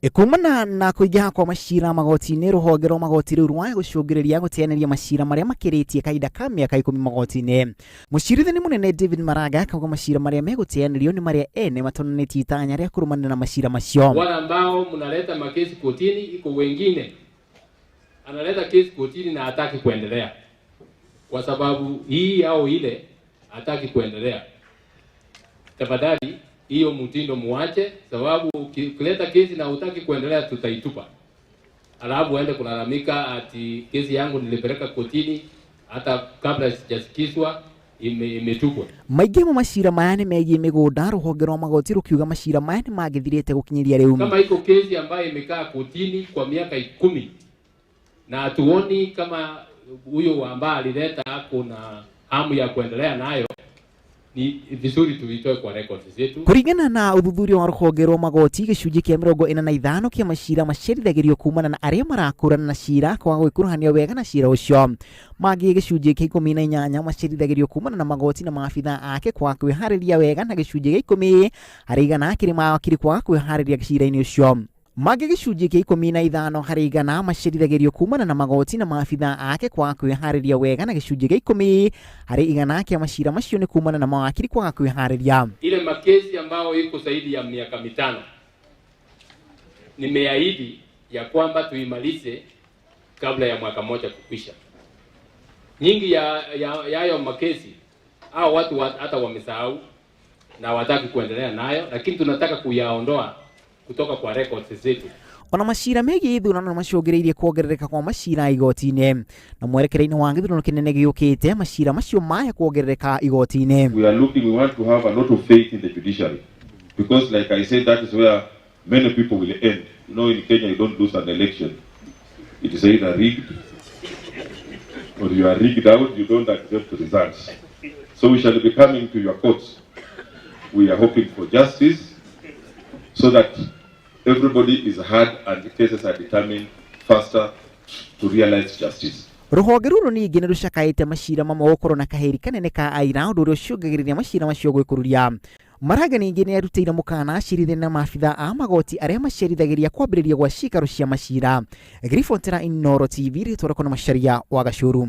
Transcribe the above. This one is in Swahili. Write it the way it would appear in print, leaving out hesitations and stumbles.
Kumana na kuiga kwa mashira magoti-inĩ rũhonge rwa magoti rĩu rwa gũcũngĩrĩria gũteanĩria mashira marĩa makĩrĩtie kahinda ka mĩaka 10 magoti-inĩ. Mũcirithania mũnene David Maraga akauga mashira marĩa megũteanĩrio nĩ marĩa ene matonanĩtie itanya rĩa kũrũmana na mashira macio. Wale ambao mnaleta makesi kotini, iko wengine analeta kesi kotini na hataki kuendelea kwa sababu hii au ile, hataki kuendelea. Tafadhali hiyo mtindo muache, sababu ukileta kesi na hutaki kuendelea tutaitupa. Alafu uende kulalamika ati kesi yangu nilipeleka kotini hata kabla sijasikizwa imetupwa. Maingĩ mu mashira maya nĩ megiĩ mĩgũnda, rũhonge rwa magoti rũkiuga mashira maya nĩ magĩthirĩte gũkinyĩria rĩu. Kama iko kesi ambayo imekaa kotini kwa miaka 10 na hatuoni kama huyo ambaye alileta kuna hamu ya kuendelea nayo, ni vizuri tuitoe kwa records zetu. Kuringana na uthuthuria wa rũhonge rwa magoti, gĩcunjĩ kĩa 45 kĩa mashira macerithagĩrio kumana na arĩa marakũrana na cira kwa gwĩkuruhania wega na cira ũcio. Mangĩ gĩcunjĩ kĩa 18 macerithagĩrio kumana na magoti na maabitha ake kwa kwĩharĩria wega, na gĩcunjĩ kĩa 10 harĩ igana kĩrĩ mawakiri kwa kwĩharĩria cira-inĩ ũcio. Mangĩ gĩcunjĩ kĩa 15 harĩ igana macerithagĩrio kumana na magoti na maabitha ake kwa kwĩharĩria wega, na gĩcunjĩ kĩa 10 harĩ igana kĩa mashira macio nĩ kumana na mawakiri kwa kwĩharĩria. Ile makesi ambayo iko zaidi ya miaka 5 nimeahidi ya kwamba tuimalize kabla ya mwaka moja kukwisha. Nyingi ya hayo makesi hao watu hata wamesahau na wataki kuendelea nayo, lakini tunataka kuyaondoa kutoka kwa records zetu. Ona mashira megiĩ ithurano macũngĩrĩirie kuongerereka kwa mashira igoti-inĩ, na mwerekera-inĩ wa gĩthurano kĩnene gĩũkĩte mashira macio maya kuongerereka igoti-inĩ. We want to have a lot of faith in the judiciary, because like I said, that is where many people will end. You know, in Kenya you don't lose an election, it is either rigged or you are rigged out, you don't accept the results. So we shall be coming to your courts. We are hoping for justice so that everybody is heard and the cases are determined faster to realize justice. Rũhonge rũrũ ningĩ nĩ rũcakaĩte mashira mamwe gũkorwo na kaheri kanene ka aira, ũndũ ũrĩa ũcũngagĩrĩria mashira macio gwĩkururia. Maraga ningĩ nĩ arutĩire mũkana acirithania na maabitha a magoti arĩa macerithagĩria kwambĩrĩria gwa cikaro cia mashira. Griffon Tera, Inooro TV, rĩtwa rĩakwa nĩ Macharia wa Gacũru.